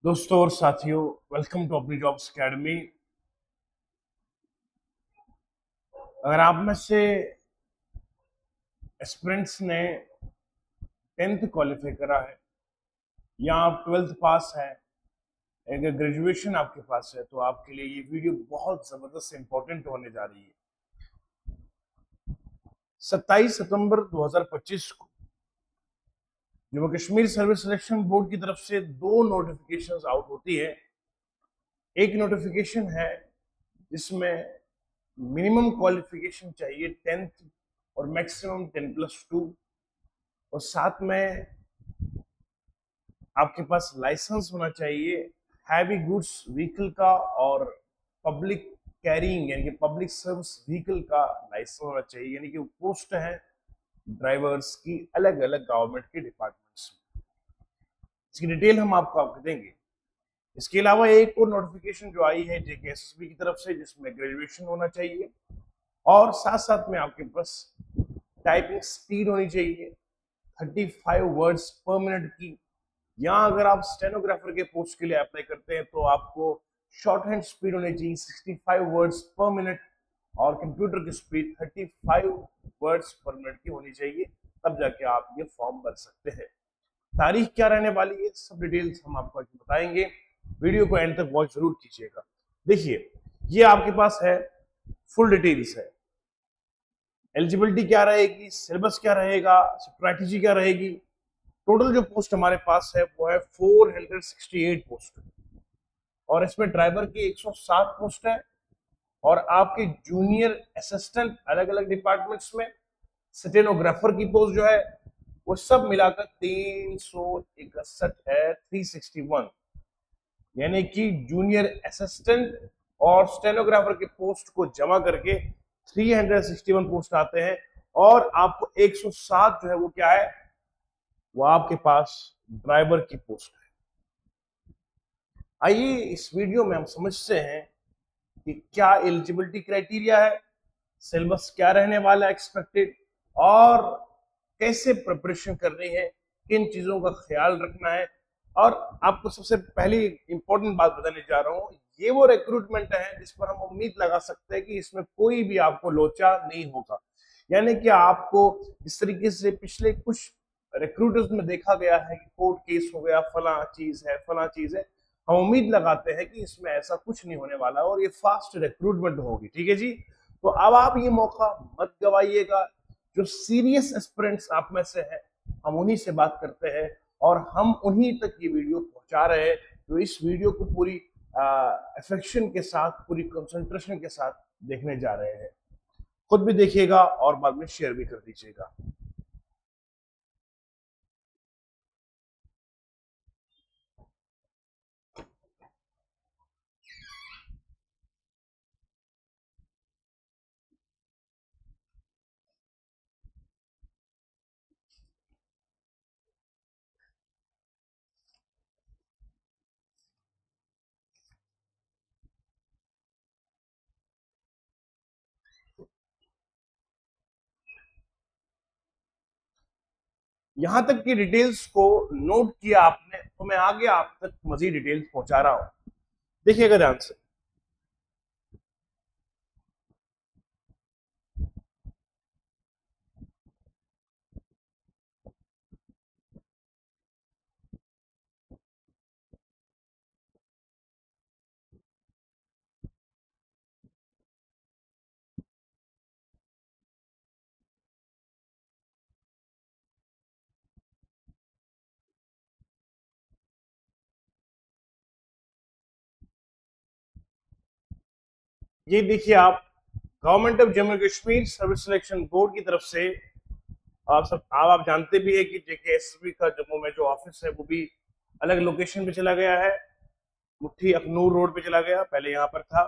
दोस्तों और साथियों, वेलकम टू अपनी जॉब्स अकेडमी। अगर आप में से एस्पिरेंट्स ने 10th क्वालिफाई करा है या आप 12th पास है, अगर ग्रेजुएशन आपके पास है तो आपके लिए ये वीडियो बहुत जबरदस्त इंपॉर्टेंट होने जा रही है। 27 सितंबर 2025 को Jammu Kashmir service selection board की तरफ से दो नोटिफिकेशंस आउट होती है। एक नोटिफिकेशन है जिसमें मिनिमम क्वालिफिकेशन चाहिए 10th और मैक्सिमम 10+2, और साथ में आपके पास लाइसेंस होना चाहिए हैवी गुड्स व्हीकल का और पब्लिक कैरिंग यानी कि पब्लिक सर्विस व्हीकल का लाइसेंस होना चाहिए। यानी कि पोस्ट है ड्राइवर्स की अलग अलग गवर्नमेंट के डिपार्टमेंट्स में। इसकी डिटेल हम आपको देंगे। इसके अलावा एक और नोटिफिकेशन जो आई है JKSSB की तरफ से, जिसमें ग्रेजुएशन होना चाहिए और साथ साथ में आपके पास टाइपिंग स्पीड होनी चाहिए 35 वर्ड्स पर मिनट की। या अगर आप स्टेनोग्राफर के पोस्ट के लिए अप्लाई करते हैं तो आपको शॉर्ट हैंड स्पीड होनी चाहिए 65 वर्ड्स पर मिनट, और कंप्यूटर की स्पीड 35 वर्ड्स पर मिनट की होनी चाहिए, तब जाके आप ये फॉर्म भर सकते हैं। तारीख क्या रहने वाली है, सब डिटेल्स हम आपको आज बताएंगे। वीडियो को एंड तक वॉच जरूर कीजिएगा। देखिए, ये आपके पास है, फुल डिटेल्स है। एलिजिबिलिटी क्या रहेगी, सिलेबस क्या रहेगा, स्ट्रैटेजी क्या रहेगी। टोटल जो पोस्ट हमारे पास है वो है 468 पोस्ट, और इसमें ड्राइवर की 107 पोस्ट है, और आपके जूनियर असिस्टेंट अलग अलग डिपार्टमेंट्स में स्टेनोग्राफर की पोस्ट जो है वो सब मिलाकर 361 है, 361। यानी कि जूनियर असिस्टेंट और स्टेनोग्राफर के पोस्ट को जमा करके 361 पोस्ट आते हैं, और आपको 107 जो है वो क्या है, वो आपके पास ड्राइवर की पोस्ट है। आइए इस वीडियो में हम समझते हैं कि क्या एलिजिबिलिटी क्राइटेरिया है, सिलेबस क्या रहने वाला है एक्सपेक्टेड, और कैसे प्रिपरेशन करनी है, किन चीजों का ख्याल रखना है। और आपको सबसे पहली इंपॉर्टेंट बात बताने जा रहा हूं, ये वो रिक्रूटमेंट है जिस पर हम उम्मीद लगा सकते हैं कि इसमें कोई भी आपको लोचा नहीं होगा। यानी कि आपको इस तरीके से पिछले कुछ रिक्रूटर्स में देखा गया है कि कोर्ट केस हो गया, फला चीज है, फला चीज है, हम उम्मीद लगाते हैं कि इसमें ऐसा कुछ नहीं होने वाला और ये फास्ट रिक्रूटमेंट होगी। ठीक है जी, तो अब आप ये मौका मत गवाइएगा। जो सीरियस एस्पिरेंट्स आप में से हैं, हम उन्हीं से बात करते हैं और हम उन्हीं तक ये वीडियो पहुंचा रहे हैं, जो इस वीडियो को पूरी अफेक्शन के साथ, पूरी कंसंट्रेशन के साथ देखने जा रहे हैं। खुद भी देखिएगा और बाद में शेयर भी कर दीजिएगा। यहां तक की डिटेल्स को नोट किया आपने, तो मैं आगे आप तक मजीद डिटेल्स पहुंचा रहा हूं। देखिएगा ध्यान से। ये देखिए, government of Jammu Kashmir service selection board की तरफ से आप जानते भी है कि JKSSB का जम्मू में जो ऑफिस है वो भी अलग लोकेशन पे चला गया है। मुट्ठी अखनूर रोड पे चला गया, पहले यहाँ पर था।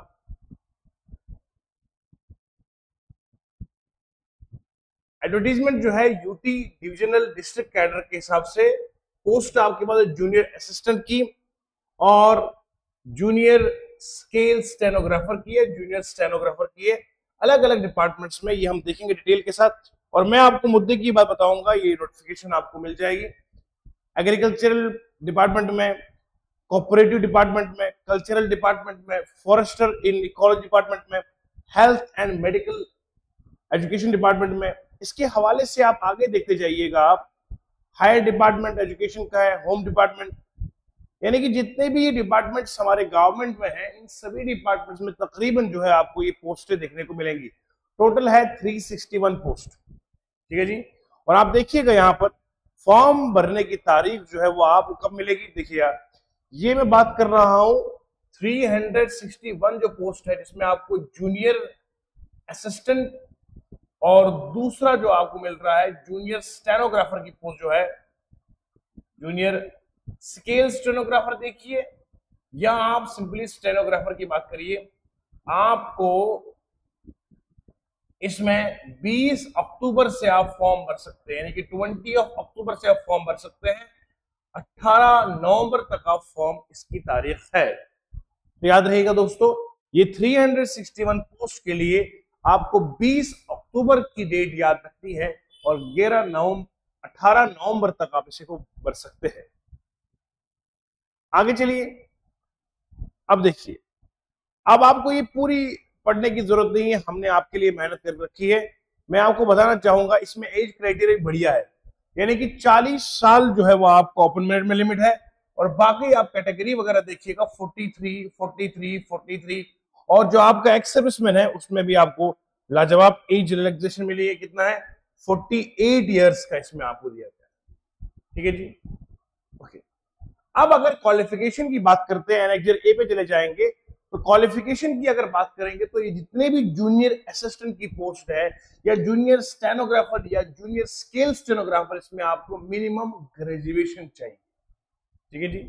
एडवर्टीजमेंट जो है यूटी डिविजनल डिस्ट्रिक्ट कैडर के हिसाब से, पोस्ट आपके पास जूनियर असिस्टेंट की और जूनियर स्केल स्टेनोग्राफर की है, जूनियर स्टेनोग्राफर की है, अलग अलग डिपार्टमेंट्स में। ये हम देखेंगे डिटेल के साथ, और मैं आपको मुद्दे की बात बताऊंगा। ये नोटिफिकेशन आपको मिल जाएगी एग्रीकल्चरल डिपार्टमेंट में, कोऑपरेटिव डिपार्टमेंट में, कल्चरल डिपार्टमेंट में, फॉरेस्टर इन इकोलॉजी डिपार्टमेंट में, health and medical education department में। इसके हवाले से आप आगे देखते जाइएगा, आप हायर डिपार्टमेंट एजुकेशन का है, होम डिपार्टमेंट, यानी कि जितने भी ये डिपार्टमेंट्स हमारे गवर्नमेंट में हैं, इन सभी डिपार्टमेंट्स में तकरीबन जो है आपको ये पोस्टें देखने को मिलेंगी। टोटल है 361 पोस्ट, ठीक है जी। और आप देखिएगा यहाँ पर फॉर्म भरने की तारीख जो है वो आपको कब मिलेगी, देखिए यार, ये मैं बात कर रहा हूं 361 जो पोस्ट है, जिसमें आपको जूनियर असिस्टेंट और दूसरा जो आपको मिल रहा है जूनियर स्टेनोग्राफर की पोस्ट जो है, जूनियर स्केल स्टेनोग्राफर देखिए, या आप सिंपली स्टेनोग्राफर की बात करिए, आपको इसमें 20 अक्टूबर से आप फॉर्म भर सकते हैं, यानी कि 20 अक्टूबर से आप फॉर्म भर सकते हैं, 18 नवंबर तक आप फॉर्म इसकी तारीख है। तो याद रहेगा दोस्तों, ये 361 पोस्ट के लिए आपको 20 अक्टूबर की डेट याद रखनी है और 18 नवंबर तक आप इसे को भर सकते हैं। आगे चलिए, अब देखिए, अब आपको ये पूरी पढ़ने की जरूरत नहीं है, हमने आपके लिए मेहनत कर रखी है। मैं आपको बताना चाहूंगा इसमें एज क्राइटेरिया बढ़िया है, यानी कि 40 साल जो है वो आपको ओपन मेरिट में लिमिट है, और बाकी आप कैटेगरी वगैरह देखिएगा 43, 43, 43, और जो आपका एक्स सर्विसमैन है उसमें भी आपको लाजवाब एज रिलैक्सेशन मिली है। कितना है? 48 ईयर्स का इसमें आपको दिया गया है, ठीक है जी। ओके, अब अगर क्वालिफिकेशन की बात करते हैं, एनेक्जर ए पे चले जाएंगे, तो क्वालिफिकेशन की अगर बात करेंगे तो ये जितने भी जूनियर असिस्टेंट की पोस्ट है, या जूनियर स्टेनोग्राफर या जूनियर स्केल स्टेनोग्राफर, इसमें आपको मिनिमम ग्रेजुएशन चाहिए, ठीक है जी।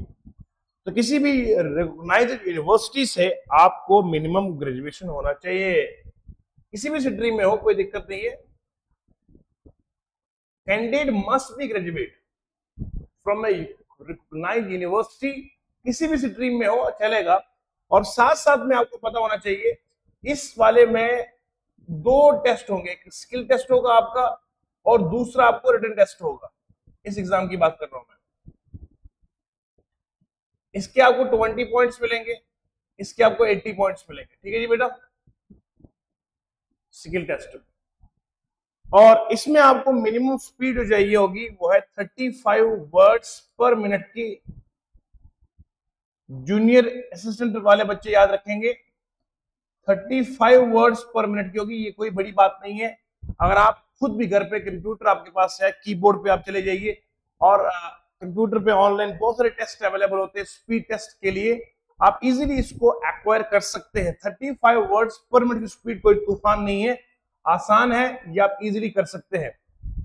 तो किसी भी रिकॉग्नाइज्ड यूनिवर्सिटी से आपको मिनिमम ग्रेजुएशन होना चाहिए, किसी भी स्ट्रीम में हो, कोई दिक्कत नहीं है। Candidate must be graduate from a recognised university, किसी भी स्ट्रीम में हो चलेगा। और साथ साथ में आपको पता होना चाहिए, इस वाले में 2 टेस्ट होंगे, एक स्किल टेस्ट होगा आपका और दूसरा आपको रिटन टेस्ट होगा। इस एग्जाम की बात कर रहा हूं मैं, इसके आपको 20 पॉइंट्स मिलेंगे, इसके आपको 80 पॉइंट्स मिलेंगे, ठीक है जी बेटा, स्किल टेस्ट। और इसमें आपको मिनिमम स्पीड जो चाहिए होगी वो है 35 वर्ड्स पर मिनट की। जूनियर असिस्टेंट वाले बच्चे याद रखेंगे 35 वर्ड्स पर मिनट की होगी, ये कोई बड़ी बात नहीं है। अगर आप खुद भी घर पे कंप्यूटर आपके पास है, कीबोर्ड पे आप चले जाइए, और कंप्यूटर पे ऑनलाइन बहुत सारे टेस्ट अवेलेबल होते हैं स्पीड टेस्ट के लिए, आप इजीली इसको एक्वायर कर सकते हैं। 35 वर्ड्स पर मिनट की स्पीड कोई तूफान नहीं है, आसान है, ये आप इजीली कर सकते हैं।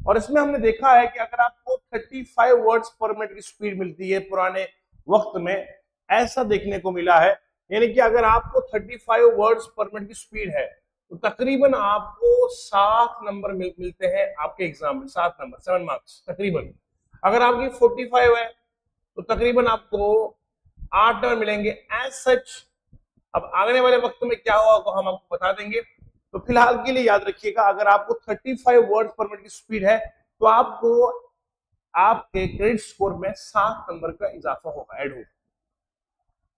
और इसमें हमने देखा है कि अगर आपको 35 वर्ड्स पर मिनट की स्पीड मिलती है, पुराने वक्त में ऐसा देखने को मिला है, यानी कि अगर आपको 35 वर्ड्स पर मिनट की स्पीड है तो तकरीबन आपको 7 नंबर मिलते हैं आपके एग्जाम में, 7 नंबर, 7 मार्क्स तकरीबन। अगर आपकी 45 है तो तकरीबन आपको 8 नंबर मिलेंगे एज सच। अब आने वाले वक्त में क्या होगा तो हम आपको बता देंगे। तो फिलहाल के लिए याद रखिएगा, अगर आपको 35 वर्ड्स पर मिनट की स्पीड है तो आपको आपके क्रेडिट स्कोर में 7 नंबर का इजाफा होगा, ऐड होगा।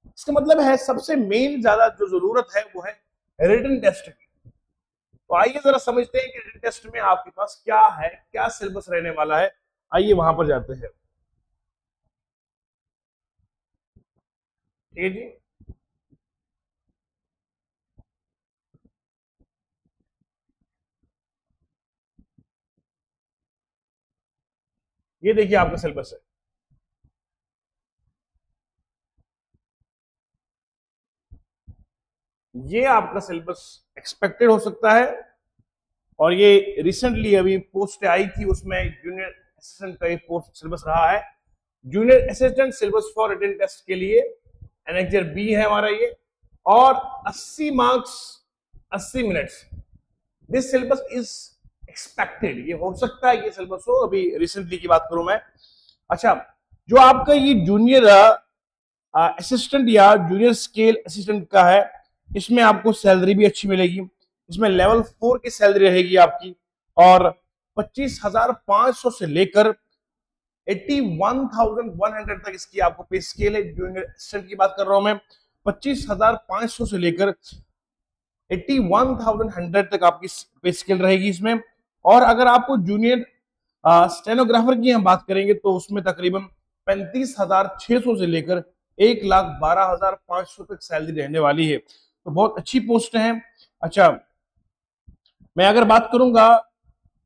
इसका मतलब है सबसे मेन ज्यादा जो जरूरत है वो है रिटन टेस्ट की। तो आइए जरा समझते हैं कि रिटन टेस्ट में आपके पास क्या है, क्या सिलेबस रहने वाला है। आइए वहां पर जाते हैं, ठीक है जी। ये देखिए आपका सिलेबस है, ये आपका सिलेबस एक्सपेक्टेड हो सकता है, और ये रिसेंटली अभी पोस्ट आई थी, उसमें जूनियर असिस्टेंट का पोस्ट सिलेबस रहा है। Junior assistant syllabus for written test के लिए एनेक्जर बी है हमारा ये, और 80 marks 80 minutes. This syllabus is expected, ये हो सकता है कि सिलेबस हो, अभी रिसेंटली की बात करूं मैं। अच्छा, जो आपका ये जूनियर असिस्टेंट या जूनियर स्केल असिस्टेंट का है, इसमें आपको सैलरी भी अच्छी मिलेगी। इसमें लेवल 4 की सैलरी रहेगी आपकी, और 25,500 से लेकर 81,100 तक इसकी आपको पे स्केल है। जूनियर असिस्टेंट की बात कर रहा हूं मैं, 25,500 से लेकर 81,100 तक आपकी पे स्केल रहेगी इसमें। और अगर आपको जूनियर स्टेनोग्राफर की हम बात करेंगे तो उसमें तकरीबन 35,600 से लेकर 1,12,500 तक सैलरी रहने वाली है। तो बहुत अच्छी पोस्ट है। अच्छा, मैं अगर बात करूंगा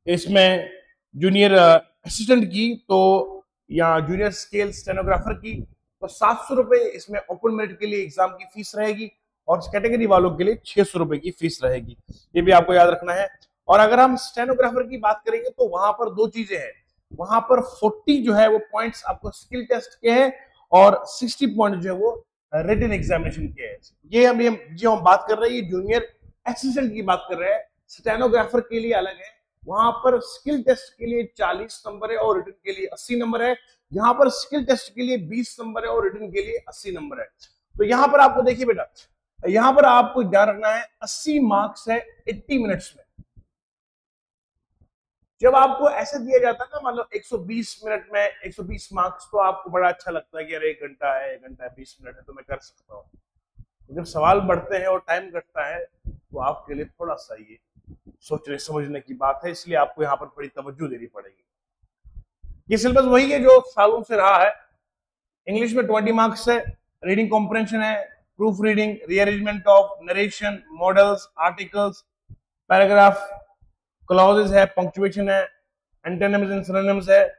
इसमें जूनियर असिस्टेंट की, तो या जूनियर स्केल स्टेनोग्राफर की, तो 700 रुपए इसमें ओपन मेरिट के लिए एग्जाम की फीस रहेगी और कैटेगरी वालों के लिए 600 रुपए की फीस रहेगी। ये भी आपको याद रखना है। और अगर हम स्टेनोग्राफर की बात करेंगे तो वहां पर दो चीजें हैं। वहां पर 40 जो है वो पॉइंट्स आपको स्किल टेस्ट के हैं और 60 पॉइंट जो है वो रिटन एग्जामिनेशन के हैं। ये अभी हम जो हम बात कर रहे हैं जूनियर असिस्टेंट की बात कर रहे हैं। स्टेनोग्राफर के लिए अलग है, वहां पर स्किल टेस्ट के लिए 40 नंबर है और रिटन के लिए 80 नंबर है। यहाँ पर स्किल टेस्ट के लिए 20 नंबर है और रिटन के लिए 80 नंबर है। तो यहाँ पर आपको देखिए बेटा, यहाँ पर आपको ध्यान रखना है 80 मार्क्स है 80 मिनट्स में। जब आपको ऐसे दिया जाता है ना, मान लो 120 मिनट में 120 मार्क्स, तो आपको बड़ा अच्छा लगता है कि अरे 1 घंटा है, 1 घंटा 20 मिनट है तो मैं कर सकता हूँ। जब सवाल बढ़ते हैं और टाइम घटता है तो आपके लिए थोड़ा सा ये सोचने समझने की बात है, इसलिए आपको यहाँ पर बड़ी तवज्जो देनी पड़ेगी। ये सिलेबस वही है जो सालों से रहा है। इंग्लिश में 20 मार्क्स है, रीडिंग कॉम्प्रहेंशन है, proof reading, rearrangement of narration, models, articles, paragraph, clauses है, पंक्चुएशन है, एंटोनिम्स एंड सिनोनिम्स है,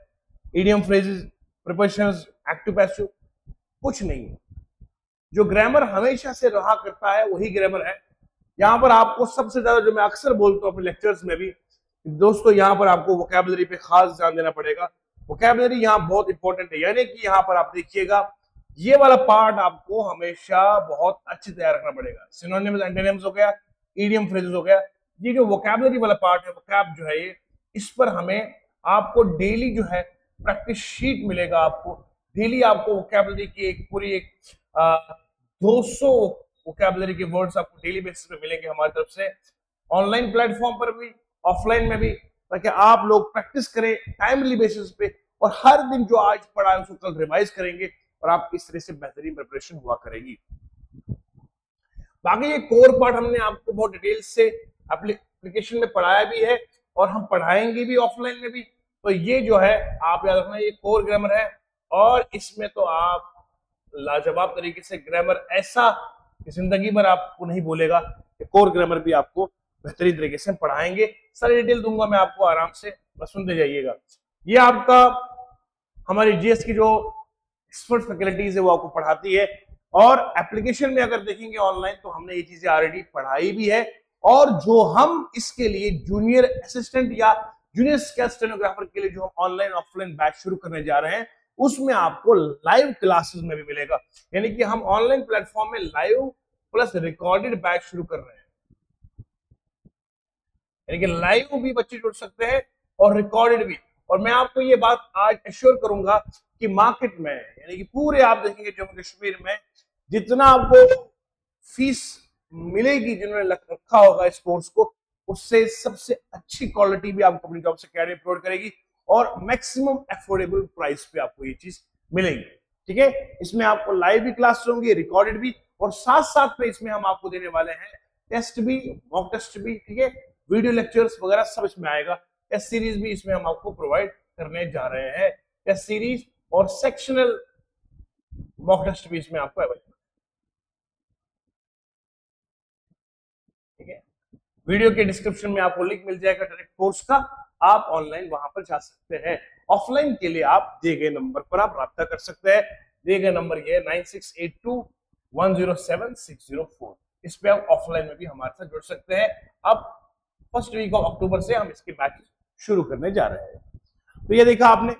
idiom phrases, prepositions, active passive, कुछ नहीं है। जो ग्रामर हमेशा से रहा करता है वही ग्रामर है। यहाँ पर आपको सबसे ज्यादा, जो मैं अक्सर बोलता हूँ अपने लेक्चर्स में भी, दोस्तों यहाँ पर आपको वोकैबुलरी पे खास ध्यान देना पड़ेगा। वोकैबुलरी यहाँ बहुत इंपॉर्टेंट है, यानी कि यहाँ पर आप देखिएगा ये वाला पार्ट आपको हमेशा बहुत अच्छे तैयार रखना पड़ेगा। सिनोनिम्स, एंटोनिम्स हो गया, इडियम फ्रेजेस हो गया, ये जो वोकैबुलरी वाला पार्ट है, वोकैब जो है ये, इस पर हमें आपको डेली जो है प्रैक्टिस शीट मिलेगा। आपको डेली आपको वोकैबुलरी की एक पूरी 200 वोकैबुलरी के वर्ड्स आपको डेली बेसिस पे मिलेंगे हमारी तरफ से, ऑनलाइन प्लेटफॉर्म पर भी, ऑफलाइन में भी, ताकि आप लोग प्रैक्टिस करें टाइमली बेसिस पे और हर दिन जो आज पढ़ा है उसको कल रिवाइज करेंगे और आप इस तरह से बेहतरीन प्रिपरेशन हुआ करेगी। बाकी ये कोर पार्ट हमने आपको बहुत डिटेल से एप्लीकेशन में पढ़ाया भी है और हम पढ़ाएंगे भी ऑफलाइन में भी। तो ये जो है आप याद रखना, ये कोर ग्रामर है और इसमें तो आप लाजवाब तरीके से ग्रामर ऐसा कि जिंदगी भर आपको नहीं बोलेगा। कोर ग्रामर भी आपको बेहतरीन तरीके से पढ़ाएंगे। सारी डिटेल दूंगा मैं आपको, आराम से बस सुनते जाइएगा। ये आपका हमारी जीएस की जो एक्सपर्ट फैकल्टीज है वो आपको पढ़ाती है और एप्लीकेशन में अगर देखेंगे ऑनलाइन तो हमने ये चीजें ऑलरेडी पढ़ाई भी है। और जो हम इसके लिए जूनियर असिस्टेंट या जूनियर स्टेनोग्राफर के लिए जो हम ऑनलाइन ऑफलाइन बैच शुरू करने जा रहे हैं उसमें आपको लाइव क्लासेस में भी मिलेगा। यानी कि हम ऑनलाइन प्लेटफॉर्म में लाइव प्लस रिकॉर्डेड बैच शुरू कर रहे हैं, यानी कि लाइव भी बच्चे जुड़ सकते हैं और रिकॉर्डेड भी। और मैं आपको ये बात आज एश्योर करूंगा कि मार्केट में, यानी कि पूरे आप देखेंगे जम्मू कश्मीर में, जितना आपको फीस मिलेगी जिन्होंने रखा होगा इस कोर्स को, उससे सबसे अच्छी क्वालिटी भी आपको अपनी जॉब से अकेडमी प्रोवाइड करेगी और मैक्सिमम अफोर्डेबल प्राइस पे आपको ये चीज मिलेगी। ठीक है, इसमें आपको लाइव भी क्लास होंगी, रिकॉर्डेड भी, और साथ साथ में इसमें हम आपको देने वाले हैं टेस्ट भी, मॉक टेस्ट भी, ठीक है, वीडियो लेक्चर्स वगैरह सब इसमें आएगा। टेस्ट सीरीज भी इसमें हम आपको प्रोवाइड करने जा रहे हैं। टेस्ट सीरीज और सेक्शनल मॉक टेस्ट भी इसमें आपको अवेलेबल। ठीक है, वीडियो के डिस्क्रिप्शन में आपको लिंक मिल जाएगा डायरेक्ट कोर्स का, आप ऑनलाइन वहां पर जा सकते हैं। ऑफलाइन के लिए आप दिए गए नंबर पर आप राब्ता कर सकते हैं। दिए गए नंबर ये 9682107604, इस पे आप ऑफलाइन में भी हमारे साथ जुड़ सकते हैं। अब फर्स्ट वीक ऑफ अक्टूबर से हम इसके बैच शुरू करने जा रहे हैं। तो ये देखा आपने,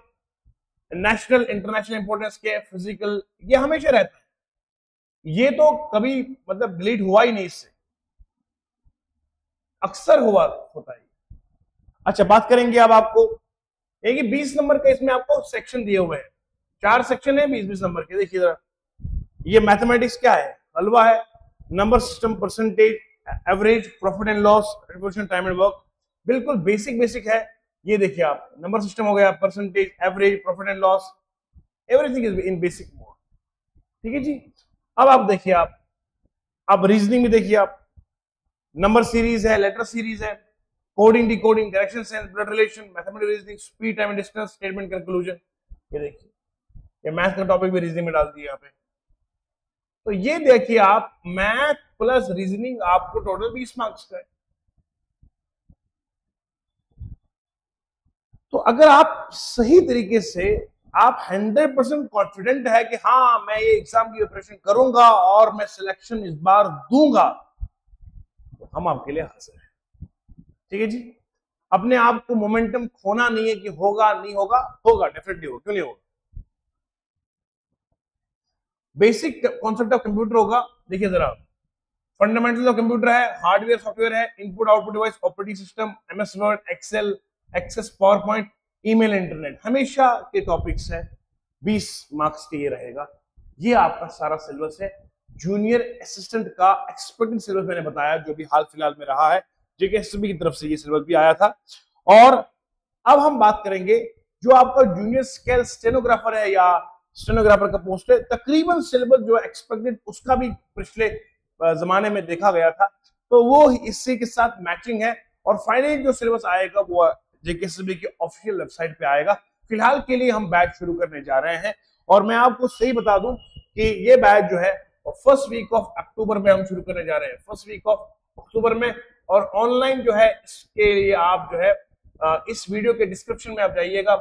नेशनल इंटरनेशनल इंपोर्टेंस के, फिजिकल, ये हमेशा रहता है, ये तो कभी मतलब डिलीट हुआ ही नहीं, इससे अक्सर होता है। अच्छा, बात करेंगे अब आपको, एक 20 नंबर का इसमें आपको सेक्शन दिए हुए हैं, 4 सेक्शन है 20-20 नंबर के। देखिए जरा, ये मैथमेटिक्स क्या है, हलवा है, number system, percentage, average, profit and loss, time and work, बिल्कुल बेसिक है। ये देखिए आप, नंबर सिस्टम हो गया, percentage, average, profit and loss, everything is in basic mode. ठीक है जी। अब आप देखिए, आप रीजनिंग में देखिए, आप नंबर सीरीज है, लेटर सीरीज है, coding, decoding, direction sense, blood relation, mathematical reasoning, speed, time and distance, statement, conclusion. ये देखिए, ये मैथ का टॉपिक भी रीजनिंग में डाल दिया यहाँ पे। तो ये देखिए आप, मैथ प्लस रीजनिंग आपको टोटल 20 मार्क्स का है। तो अगर आप सही तरीके से, आप 100% कॉन्फिडेंट है कि हाँ मैं ये एग्जाम की प्रिपरेशन करूंगा और मैं सिलेक्शन इस बार दूंगा, तो हम आपके लिए हाजिर हैं। ठीक है जी। अपने आप को मोमेंटम खोना नहीं है कि होगा नहीं होगा, होगा, डेफिनेटली होगा, क्यों नहीं होगा। बेसिक कॉन्सेप्ट ऑफ कंप्यूटर होगा, देखिए जरा, फंडामेंटल ऑफ कंप्यूटर है, हार्डवेयर सॉफ्टवेयर है, input output device, operating system, MS Word, Excel, Access PowerPoint, email, internet, हमेशा के टॉपिक्स है। 20 मार्क्स के ये रहेगा। ये आपका सारा सिलेबस है। जूनियर असिस्टेंट का एक्सपेक्टेड सिलेबस मैंने बताया, जो भी हाल फिलहाल में रहा है, जेकेएसएसबी की तरफ से ये सिलेबस भी आया था। और अब हम बात करेंगे जो आपका जूनियर स्केल स्टेनोग्राफर है या स्टेनोग्राफर का पोस्ट है, तकरीबन सिलेबस जो एक्सपेक्टेड उसका भी पिछले जमाने में देखा गया था, तो वो इसी के साथ मैचिंग है। और फाइनली जो सिलेबस आएगा वो जेकेएसएसबी की ऑफिशियल वेबसाइट पे आएगा। फिलहाल के लिए हम बैच शुरू करने जा रहे हैं, और मैं आपको सही बता दूं कि ये बैच जो है फर्स्ट वीक ऑफ अक्टूबर में हम शुरू करने जा रहे हैं, फर्स्ट वीक ऑफ अक्टूबर में। और ऑनलाइन जो है इसके लिए आप जो है इस वीडियो के डिस्क्रिप्शन में आप जाइएगा।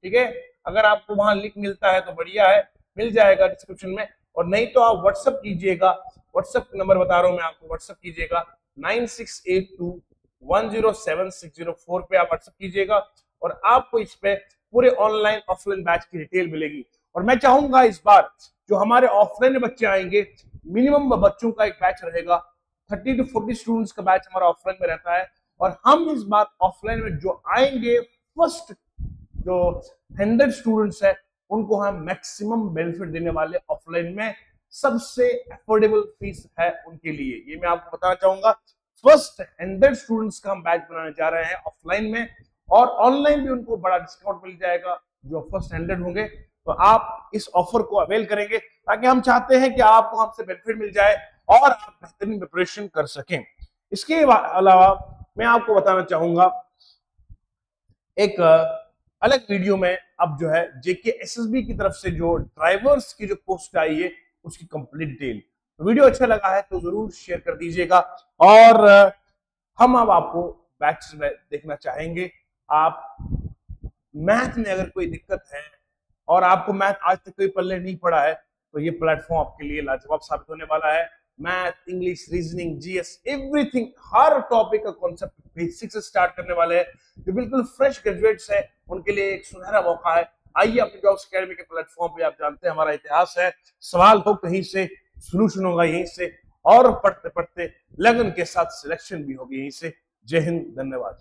ठीक है, अगर आपको वहां लिंक मिलता है तो बढ़िया है, मिल जाएगा डिस्क्रिप्शन में, और नहीं तो आप व्हाट्सएप कीजिएगा। व्हाट्सएप नंबर बता रहा हूं मैं आपको, व्हाट्सएप कीजिएगा 9682107604 पे आप व्हाट्सएप कीजिएगा, और आपको इस पे पूरे ऑनलाइन ऑफलाइन बैच की डिटेल मिलेगी। और मैं चाहूंगा इस बार जो हमारे ऑफलाइन में बच्चे आएंगे, मिनिमम बच्चों का एक बैच रहेगा, 30 to 40 स्टूडेंट्स का बैच हमारा ऑफलाइन में रहता है। और हम इस बार ऑफलाइन में जो आएंगे, फर्स्ट जो 100 स्टूडेंट्स है उनको हम मैक्सिमम बेनिफिट देने वाले ऑफलाइन में, सबसे अफोर्डेबल फीस है उनके लिए, ये मैं आपको बताना चाहूंगा। फर्स्ट 100 स्टूडेंट्स का हम बैच बनाने जा रहे हैं ऑफलाइन में, और ऑनलाइन भी उनको बड़ा डिस्काउंट मिल जाएगा जो फर्स्ट 100 होंगे। तो आप इस ऑफर को अवेल करेंगे, ताकि हम चाहते हैं कि आपको हमसे बेनिफिट मिल जाए और आप बेहतरीन प्रिपरेशन कर सकें। इसके अलावा मैं आपको बताना चाहूंगा, एक अलग वीडियो में अब जो है जेकेएसएसबी की तरफ से जो ड्राइवर्स की जो पोस्ट आई है उसकी कंप्लीट डिटेल, वीडियो अच्छा लगा है तो जरूर शेयर कर दीजिएगा। और हम अब आपको बैच में देखना चाहेंगे। आप मैथ में अगर कोई दिक्कत है और आपको मैथ आज तक कोई पल्ले नहीं पड़ा है, तो ये प्लेटफॉर्म आपके लिए लाजवाब साबित होने वाला है। Math, English, reasoning, GS, everything, हर टॉपिक का कॉन्सेप्ट बेसिक से स्टार्ट करने वाले हैं। जो बिल्कुल फ्रेश ग्रेजुएट्स है उनके लिए एक सुनहरा मौका है। आइए अपने जॉब्स अकेडमी के प्लेटफॉर्म पे, आप जानते हैं हमारा इतिहास है, सवाल हो कहीं से, सोल्यूशन होगा यहीं से, और पढ़ते पढ़ते लगन के साथ सिलेक्शन भी होगी यहीं से। जय हिंद, धन्यवाद।